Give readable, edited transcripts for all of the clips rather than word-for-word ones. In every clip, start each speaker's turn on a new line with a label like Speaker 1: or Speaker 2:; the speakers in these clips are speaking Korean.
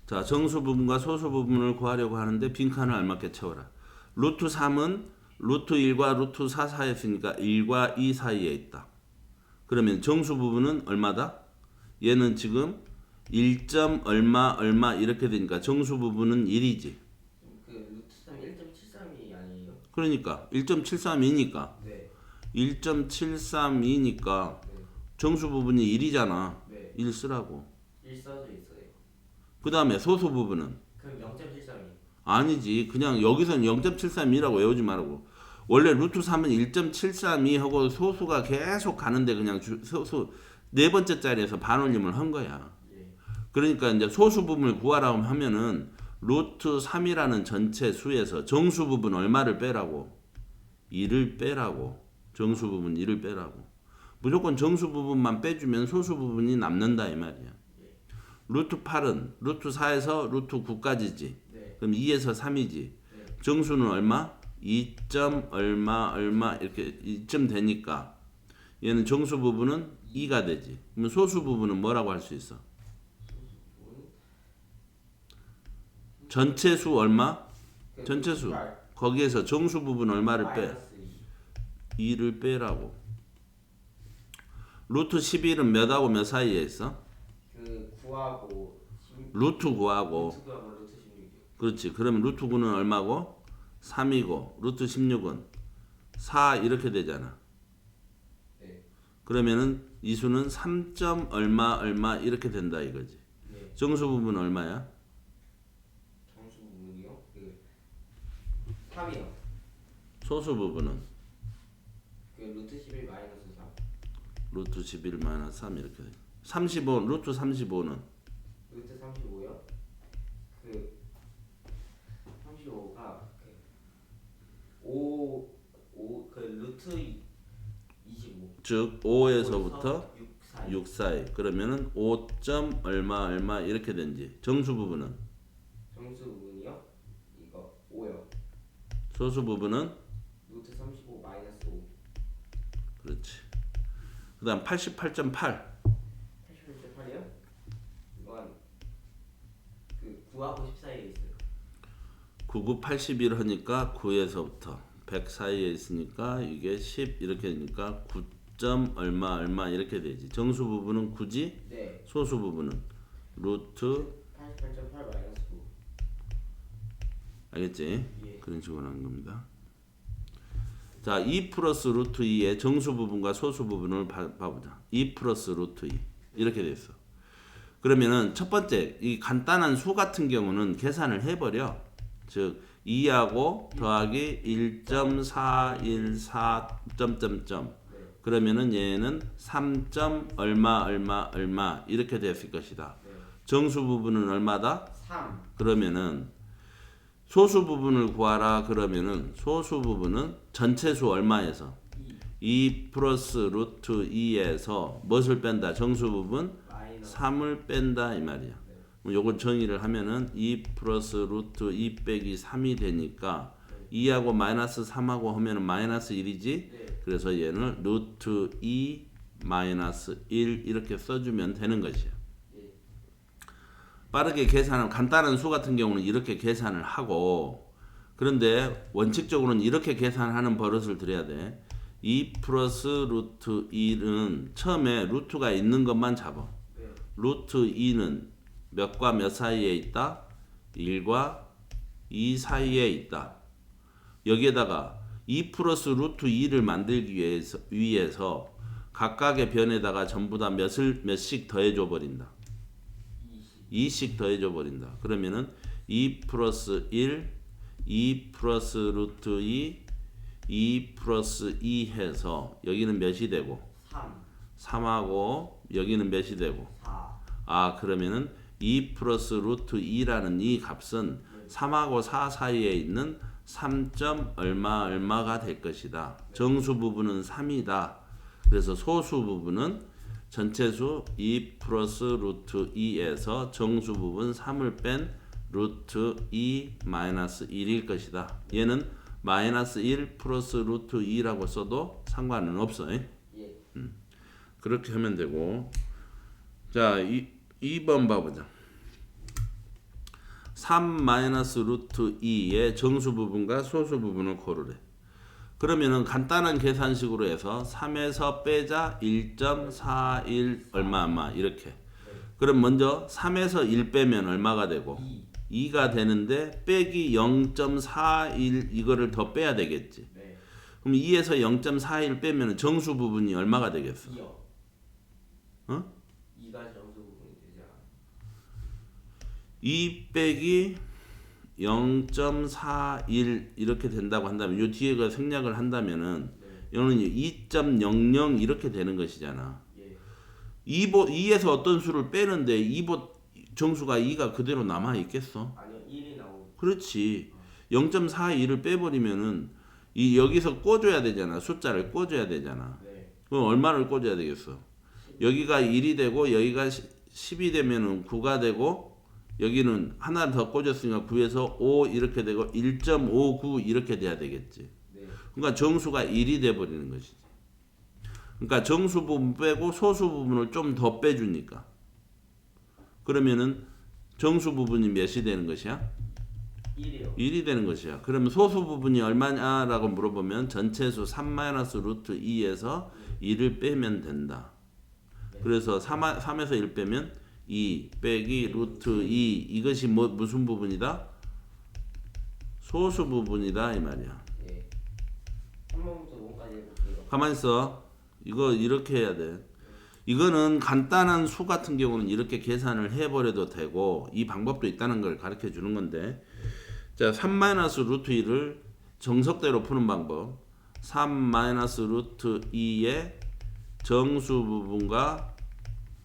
Speaker 1: 자, 정수 부분과 소수 부분을 구하려고 하는데 빈칸을 알맞게 채워라. 루트 3은 루트 1과 루트 4 사이에 있으니까 1과 2 사이에 있다. 그러면 정수 부분은 얼마다? 얘는 지금 1점 얼마 얼마 이렇게 되니까 정수 부분은 1이지.
Speaker 2: 그 루트 3 1.73이 아니에요?
Speaker 1: 그러니까 1.732니까
Speaker 2: 네.
Speaker 1: 1.732니까
Speaker 2: 네.
Speaker 1: 정수 부분이 1이잖아.
Speaker 2: 네.
Speaker 1: 1 쓰라고.
Speaker 2: 1 써져 있어요.
Speaker 1: 그 다음에 소수 부분은
Speaker 2: 그럼 0.73이.
Speaker 1: 아니지. 그냥 여기서는 0.732라고 외우지 말고. 원래 루트 3은 1.732 하고 소수가 계속 가는데 그냥 소수 네 번째 자리에서 반올림을 한 거야.
Speaker 2: 예.
Speaker 1: 그러니까 이제 소수 부분을 구하라고 하면은 루트 3이라는 전체 수에서 정수 부분 얼마를 빼라고? 2를 빼라고. 정수 부분 2를 빼라고. 무조건 정수 부분만 빼주면 소수 부분이 남는다 이 말이야.
Speaker 2: 예.
Speaker 1: 루트 8은 루트 4에서 루트 9까지지.
Speaker 2: 네.
Speaker 1: 그럼 2에서 3이지.
Speaker 2: 네.
Speaker 1: 정수는 얼마? 2점 얼마 얼마 이렇게 이쯤 되니까 얘는 정수 부분은 2가 되지. 그러면 소수 부분은 뭐라고 할 수 있어? 전체 수 얼마? 전체 수. 거기에서 정수 부분 얼마를 빼?
Speaker 2: 마이너스
Speaker 1: 2를 빼라고. 루트 11은 몇하고 몇 사이에 있어?
Speaker 2: 그 9하고
Speaker 1: 루트 9하고.
Speaker 2: 루트 9하고 루트 16이요.
Speaker 1: 그렇지. 그러면 루트 9는 얼마고? 3이고 루트 16은 4 이렇게 되잖아.
Speaker 2: 네.
Speaker 1: 그러면은 이 수는 3점 얼마 얼마 이렇게 된다 이거지.
Speaker 2: 네.
Speaker 1: 정수 부분 얼마야?
Speaker 2: 정수 부분이요? 그 3이요.
Speaker 1: 소수 부분은
Speaker 2: 그 루트 11 마이너스 3.
Speaker 1: 루트 11 마이너스 3 이렇게 돼. 35 루트 35는
Speaker 2: 루트 35요? 그 35가 그 5 그 루트 25.
Speaker 1: 즉 5에서부터
Speaker 2: 6 사이.
Speaker 1: 6 사이. 그러면은 5점 얼마 얼마 이렇게 된지. 정수 부분은
Speaker 2: 정수 부분이요? 이거 5요.
Speaker 1: 소수 부분은
Speaker 2: 루트 35 마이너스 5.
Speaker 1: 그렇지. 그다음 88.8
Speaker 2: 81.8이요? 이건 그 9하고 10 사이에 있어요.
Speaker 1: 99 81 하니까 9에서부터 100 사이에 있으니까 이게 10 이렇게 되니까 9점 얼마 얼마 이렇게 되지. 정수 부분은 9지.
Speaker 2: 네.
Speaker 1: 소수 부분은 루트
Speaker 2: 88.8 마이너스 9.
Speaker 1: 알겠지?
Speaker 2: 예.
Speaker 1: 그런 식으로 하는 겁니다. 자, 2 플러스 루트 2의 정수 부분과 소수 부분을 봐보자. 2 플러스 루트 2 이렇게 돼 있어. 그러면은 첫 번째 이 간단한 수 같은 경우는 계산을 해버려. 즉 2하고 더하기 1.414 점점점.
Speaker 2: 네.
Speaker 1: 그러면은 얘는 3점 얼마 얼마 얼마 이렇게 됐을 것이다.
Speaker 2: 네.
Speaker 1: 정수 부분은 얼마다?
Speaker 2: 3.
Speaker 1: 그러면은 소수 부분을 구하라. 그러면은 소수 부분은 전체 수 얼마에서 2 플러스 루트 2에서 무엇을 뺀다? 정수 부분
Speaker 2: 마이너스
Speaker 1: 3을 뺀다 이 말이야.
Speaker 2: 네.
Speaker 1: 요건 정의를 하면은 2 플러스 루트 2 빼기 3이 되니까 2하고 마이너스 3하고 하면은 마이너스 1이지.
Speaker 2: 네.
Speaker 1: 그래서 얘는 루트 2 마이너스 1 이렇게 써주면 되는 것이야.
Speaker 2: 예.
Speaker 1: 빠르게 계산하면 간단한 수 같은 경우는 이렇게 계산을 하고, 그런데 원칙적으로는 이렇게 계산하는 버릇을 들여야 돼. 2 플러스 루트 2는 처음에 루트가 있는 것만 잡아.
Speaker 2: 네.
Speaker 1: 루트 2는 몇과 몇 사이에 있다? 1과 2 사이에 있다. 여기에다가 2 플러스 루트 2를 만들기 위해서 각각의 변에다가 전부 다 몇씩 더해줘 버린다. 2씩 더해줘 버린다. 그러면은 2 플러스 1, 2 플러스 루트 2, 2 플러스 2 해서 여기는 몇이 되고
Speaker 2: 3.
Speaker 1: 3하고 여기는 몇이 되고
Speaker 2: 4.
Speaker 1: 아 그러면은 2 플러스 루트 2라는 이 값은 3하고 4 사이에 있는 3점 얼마 얼마가 될 것이다. 정수 부분은 3이다. 그래서 소수 부분은 전체수 2 플러스 루트 2에서 정수 부분 3을 뺀 루트 2 마이너스 1일 것이다. 얘는 마이너스 1 플러스 루트 2라고 써도 상관은 없어.
Speaker 2: 예.
Speaker 1: 그렇게 하면 되고. 자, 2번 봐보자. 3 마이너스 루트 2의 정수 부분과 소수 부분을 고르래. 그러면은 간단한 계산식으로 해서 3에서 빼자 1.41 얼마 이렇게. 그럼 먼저 3에서 1 빼면 얼마가 되고 2가 되는데 빼기 0.41 이거를 더 빼야 되겠지.
Speaker 2: 네.
Speaker 1: 그럼 2에서 0.41 빼면 정수 부분이 얼마가 되겠어?
Speaker 2: 2요.
Speaker 1: 어?
Speaker 2: 2가 정수 부분이 되지 않아.
Speaker 1: 2 빼기 0.41 이렇게 된다고 한다면 요 뒤에 그 생략을 한다면은 이거는 2.00 이렇게 되는 것이잖아.
Speaker 2: 예.
Speaker 1: 2에서 어떤 수를 빼는데 2보 정수가 2가 그대로 남아 있겠어?
Speaker 2: 아니요. 1이 나오고.
Speaker 1: 그렇지. 0.42를 빼버리면은 이 여기서 꿔줘야 되잖아. 숫자를 꿔줘야 되잖아.
Speaker 2: 네.
Speaker 1: 그럼 얼마를 꿔줘야 되겠어? 여기가 1이 되고 여기가 10이 되면은 9가 되고 여기는 하나 더 꽂았으니까 9에서 5 이렇게 되고 1.59 이렇게 돼야 되겠지.
Speaker 2: 네.
Speaker 1: 그러니까 정수가 1이 돼 버리는 것이지. 그러니까 정수 부분 빼고 소수 부분을 좀 더 빼주니까. 그러면은 정수 부분이 몇이 되는 것이야?
Speaker 2: 1이요.
Speaker 1: 1이 되는 것이야. 그러면 소수 부분이 얼마냐라고 물어보면 전체수 3 마이너스 루트 2에서 1을 빼면 된다. 그래서 3에서 1 빼면 2 빼기 루트 2 이것이 무슨 부분이다? 소수 부분이다 이 말이야.
Speaker 2: 예. 3번부터 5까지 해볼게요.
Speaker 1: 가만 있어. 이거 이렇게 해야 돼. 이거는 간단한 수 같은 경우는 이렇게 계산을 해버려도 되고 이 방법도 있다는 걸 가르쳐 주는 건데 자 3 마이너스 루트 2를 정석대로 푸는 방법 3 마이너스 루트 2의 정수 부분과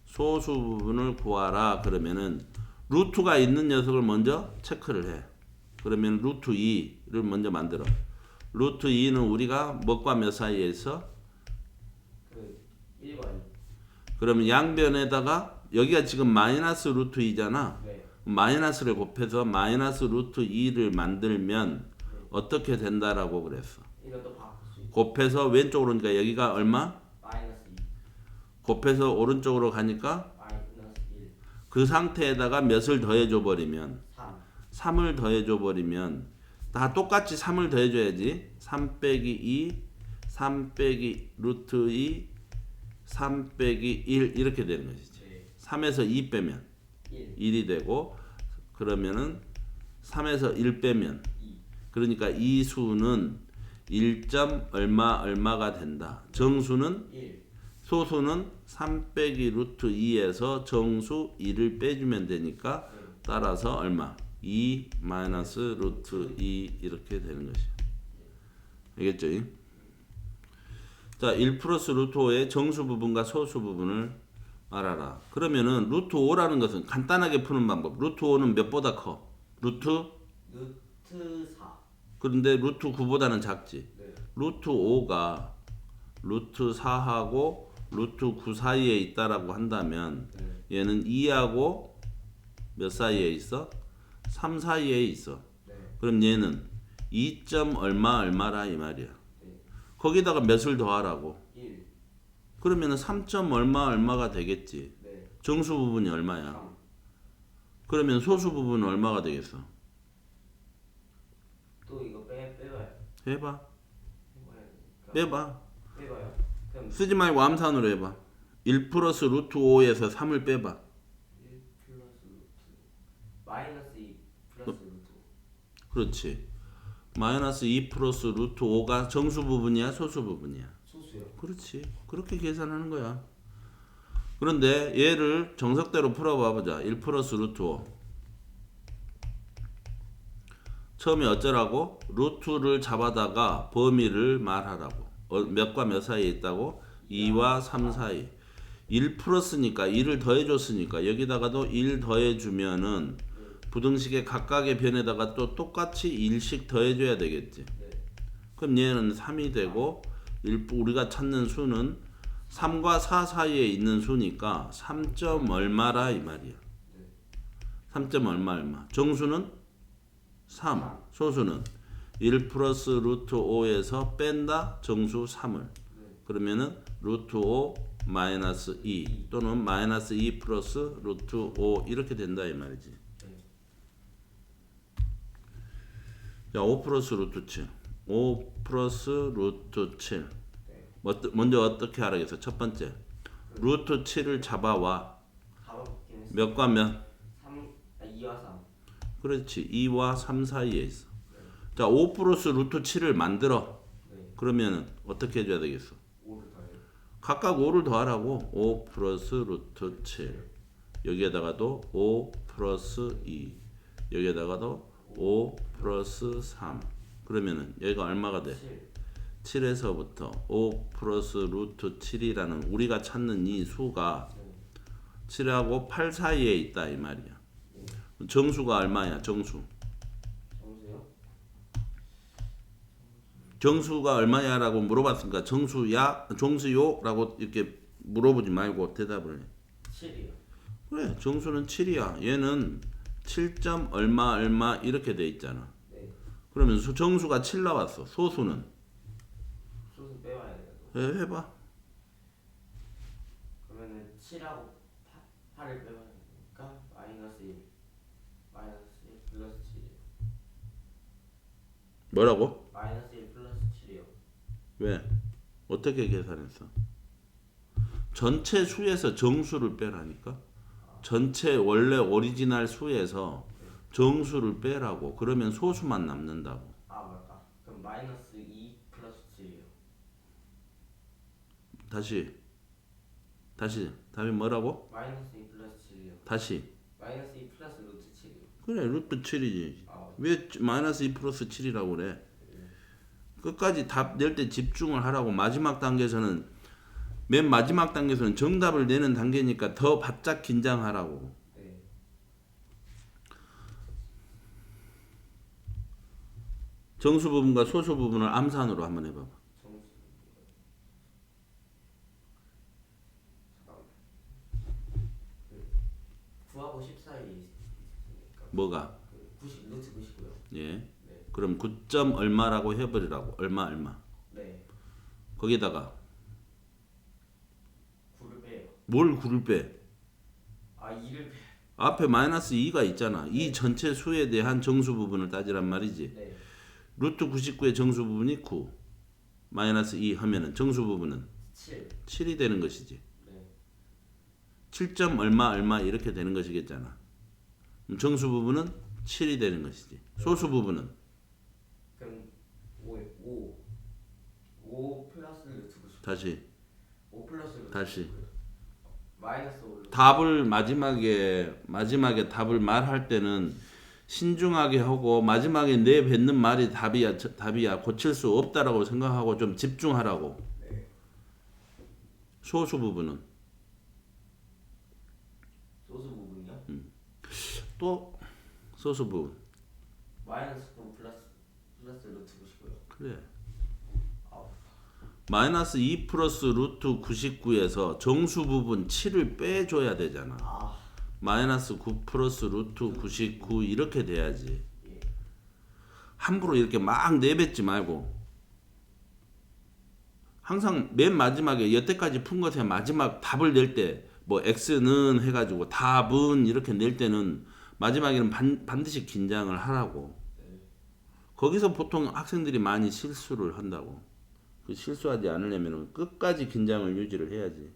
Speaker 1: 소수 부분을 구하라 그러면은 루트가 있는 녀석을 먼저 체크를 해. 그러면 루트 2를 먼저 만들어. 루트 2는 우리가 뭐과 몇 사이에 있어?
Speaker 2: 그 1과 2.
Speaker 1: 그러면 양변에다가 여기가 지금 마이너스 루트 2잖아.
Speaker 2: 네.
Speaker 1: 마이너스를 곱해서 마이너스 루트 2를 만들면 어떻게 된다라고 그랬어.
Speaker 2: 이것도 바꿀 수 있고.
Speaker 1: 곱해서 왼쪽으로 오니까 여기가 얼마?
Speaker 2: 마이너스 2.
Speaker 1: 곱해서 오른쪽으로 가니까
Speaker 2: 마이너스 1.
Speaker 1: 그 상태에다가 몇을 더해줘 버리면
Speaker 2: 3.
Speaker 1: 3을 더해줘 버리면 다 똑같이 3을 더해줘야지. 3 빼기 2, 3 빼기 루트 2, 3 빼기 1 이렇게 되는 것이지.
Speaker 2: 네.
Speaker 1: 3에서 2 빼면
Speaker 2: 1.
Speaker 1: 1이 되고 그러면은 3에서 1 빼면
Speaker 2: 2.
Speaker 1: 그러니까 이 수는 1점 얼마가 된다. 정수는
Speaker 2: 1.
Speaker 1: 소수는 3 빼기 루트 2에서 정수 2을 빼주면 되니까 따라서 얼마? 2 마이너스 루트 2 이렇게 되는 것이야. 알겠죠? 자, 1 플러스 루트 5의 정수 부분과 소수 부분을 알아라. 그러면은 루트 5라는 것은 간단하게 푸는 방법. 루트 5는 몇보다 커? 루트?
Speaker 2: 루트 4.
Speaker 1: 그런데 루트 9보다는 작지.
Speaker 2: 네.
Speaker 1: 루트 5가 루트 4하고 루트 9 사이에 있다라고 한다면
Speaker 2: 네.
Speaker 1: 얘는 2하고 몇 사이에 있어? 3 사이에 있어.
Speaker 2: 네.
Speaker 1: 그럼 얘는 2점 얼마라 이 말이야.
Speaker 2: 네.
Speaker 1: 거기다가 몇을 더하라고.
Speaker 2: 1.
Speaker 1: 그러면은 3점 얼마가 되겠지.
Speaker 2: 네.
Speaker 1: 정수 부분이 얼마야?
Speaker 2: 3.
Speaker 1: 그러면 소수 부분은 얼마가 되겠어?
Speaker 2: 또 이거 빼봐요.
Speaker 1: 해봐.
Speaker 2: 해봐야 되니까.
Speaker 1: 빼봐.
Speaker 2: 빼봐요. 그럼
Speaker 1: 쓰지 말고 암산으로 해봐. 1 플러스 루트 5에서 3을 빼봐.
Speaker 2: 1 플러스 루트 마이너스 2 플러스 루트.
Speaker 1: 그렇지. 마이너스 2 플러스 루트 5가 정수 부분이야 소수 부분이야?
Speaker 2: 소수요.
Speaker 1: 그렇지. 그렇게 계산하는 거야. 그런데 얘를 정석대로 풀어봐 보자. 1 플러스 루트 5. 처음에 어쩌라고? 루트를 잡아다가 범위를 말하라고. 몇과 몇 사이에 있다고? 2와 3 사이. 1 플러스니까 1을 더해줬으니까 여기다가도 1 더해주면은 부등식의 각각의 변에다가 또 똑같이 1씩 더해줘야 되겠지.
Speaker 2: 네.
Speaker 1: 그럼 얘는 3이 되고 우리가 찾는 수는 3과 4 사이에 있는 수니까 3점 얼마라 이 말이야. 3점 얼마. 정수는 3. 소수는 1 플러스 루트 5에서 뺀다 정수 3을. 그러면은 루트 5 마이너스 2 또는 마이너스 2 플러스 루트 5 이렇게 된다 이 말이지. 자, 5 플러스 루트 7. 5 플러스 루트 7.
Speaker 2: 네.
Speaker 1: 먼저 어떻게 하라겠어? 첫 번째. 루트 7을 잡아와.
Speaker 2: 4번 붙긴 했어.
Speaker 1: 몇과 몇?
Speaker 2: 2와 3.
Speaker 1: 그렇지. 2와 3 사이에 있어.
Speaker 2: 네.
Speaker 1: 자, 5 플러스 루트 7을 만들어.
Speaker 2: 네.
Speaker 1: 그러면 어떻게 해줘야 되겠어?
Speaker 2: 5를 더해요.
Speaker 1: 각각 5를 더하라고. 5 플러스 루트 7. 여기에다가도 5 플러스 2. 여기에다가도 5 플러스 3. 그러면은 여기가 얼마가 돼?
Speaker 2: 7.
Speaker 1: 7에서부터 5 플러스 루트 7이라는 우리가 찾는 이 수가
Speaker 2: 네.
Speaker 1: 7하고 8 사이에 있다 이 말이야.
Speaker 2: 네.
Speaker 1: 정수가 얼마야? 정수.
Speaker 2: 정수요?
Speaker 1: 정수가 얼마냐라고 물어봤으니까 정수야, 정수요라고 이렇게 물어보지 말고 대답을 해.
Speaker 2: 7이요.
Speaker 1: 그래, 정수는 7이야. 얘는 7점 얼마 얼마 이렇게 돼 있잖아.
Speaker 2: 네.
Speaker 1: 그러면 정수가 7 나왔어. 소수는
Speaker 2: 소수 빼와야 돼요.
Speaker 1: 해봐.
Speaker 2: 그러면은 7하고 8을 빼와야 되니까 마이너스 1. 마이너스 1 플러스 7이요.
Speaker 1: 뭐라고?
Speaker 2: 마이너스 1 플러스 7이요.
Speaker 1: 왜? 어떻게 계산했어? 전체 수에서 정수를 빼라니까. 전체 원래 오리지널 수에서 정수를 빼라고. 그러면 소수만 남는다고.
Speaker 2: 아 맞다. 그럼 마이너스 2 플러스 7이요.
Speaker 1: 다시 답이 뭐라고?
Speaker 2: 마이너스 2 플러스 7이요.
Speaker 1: 다시.
Speaker 2: 마이너스 2 플러스 루트 7이요.
Speaker 1: 그래, 루트 7이지.
Speaker 2: 아
Speaker 1: 왜 마이너스 2 플러스 7이라고 그래? 끝까지 답 낼 때 집중을 하라고. 마지막 단계에서는 맨 마지막 단계에서는 정답을 내는 단계니까 더 바짝 긴장하라고.
Speaker 2: 네.
Speaker 1: 정수 부분과 소수 부분을 암산으로 한번 해봐봐.
Speaker 2: 정수. 잠깐만. 9하고 10 사이에 있으니까.
Speaker 1: 뭐가?
Speaker 2: 90 루트 99요.
Speaker 1: 예.
Speaker 2: 네.
Speaker 1: 그럼 9점 얼마라고 해버리라고. 얼마.
Speaker 2: 네.
Speaker 1: 거기다가
Speaker 2: 9를 빼요.
Speaker 1: 뭘 9를 빼?
Speaker 2: 아 2를 빼.
Speaker 1: 앞에 마이너스 2가 있잖아. 이 전체 수에 대한 정수 부분을 따지란 말이지.
Speaker 2: 네.
Speaker 1: 루트 99의 정수 부분이 9 마이너스 2 하면은 정수 부분은
Speaker 2: 7.
Speaker 1: 7이 되는 것이지.
Speaker 2: 네.
Speaker 1: 7점 얼마 이렇게 되는 것이겠잖아. 그럼 정수 부분은 7이 되는 것이지. 소수 부분은
Speaker 2: 그럼 5 플러스 루트 99.
Speaker 1: 다시
Speaker 2: 5 플러스 루트
Speaker 1: 다시.
Speaker 2: 99. 마이너스 5 루트.
Speaker 1: 답을 마지막에 답을 말할 때는 신중하게 하고 마지막에 내뱉는 말이 답이야. 고칠 수 없다라고 생각하고 좀 집중하라고.
Speaker 2: 네.
Speaker 1: 소수 부분은
Speaker 2: 소수 부분이요?
Speaker 1: 또 소수 부분.
Speaker 2: 마이너스 9 플러스 루트 99요.
Speaker 1: 그래.
Speaker 2: 아,
Speaker 1: 마이너스 2 플러스 루트 99에서 정수 부분 7을 빼줘야 되잖아.
Speaker 2: 아,
Speaker 1: 마이너스 9 플러스 루트 99 이렇게 돼야지.
Speaker 2: 예.
Speaker 1: 함부로 이렇게 막 내뱉지 말고 항상 맨 마지막에 여태까지 푼 것의 마지막 답을 낼 때 뭐 x는 해가지고 답은 이렇게 낼 때는 마지막에는 반드시 긴장을 하라고.
Speaker 2: 네.
Speaker 1: 거기서 보통 학생들이 많이 실수를 한다고. 그 실수하지 않으려면 끝까지 긴장을 유지를 해야지.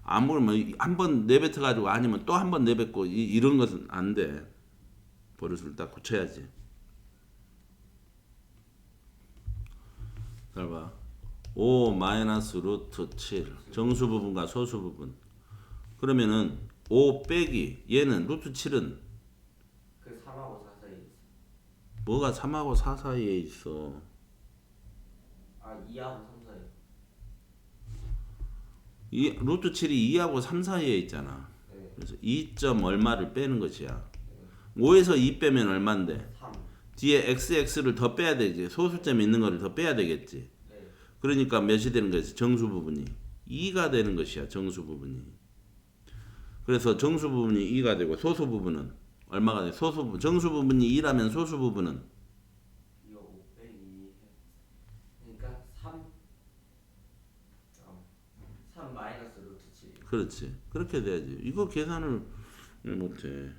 Speaker 1: 아무리 뭐한번 내뱉어 가지고 아니면 또 한 번 내뱉고 이런 것은 안 돼. 버릇을 딱 고쳐야지. 잘 봐. 5 마이너스 루트 7 정수 부분과 소수 부분. 그러면은 5 빼기 얘는 루트 7은
Speaker 2: 그 3하고 4 사이에 있어.
Speaker 1: 뭐가 3하고 4 사이에 있어.
Speaker 2: 아 2하고 3 사이.
Speaker 1: 이 루트 7이 2하고 3 사이에 있잖아.
Speaker 2: 네.
Speaker 1: 그래서 2점 얼마를 빼는 것이야. 5에서 2 빼면 얼마인데?
Speaker 2: 3.
Speaker 1: 뒤에 xx를 더 빼야 되지. 소수점 있는 거를 더 빼야 되겠지.
Speaker 2: 네.
Speaker 1: 그러니까 몇이 되는 거지? 정수 부분이 2가 되는 것이야. 정수 부분이. 그래서 정수 부분이 2가 되고 소수 부분은 얼마가 돼? 소수 부분 정수 부분이 2라면 소수 부분은
Speaker 2: 이거 5 빼기. 그러니까 3. 3 마이너스 루트 7.
Speaker 1: 그렇지. 그렇게 돼야지. 이거 계산을 못해.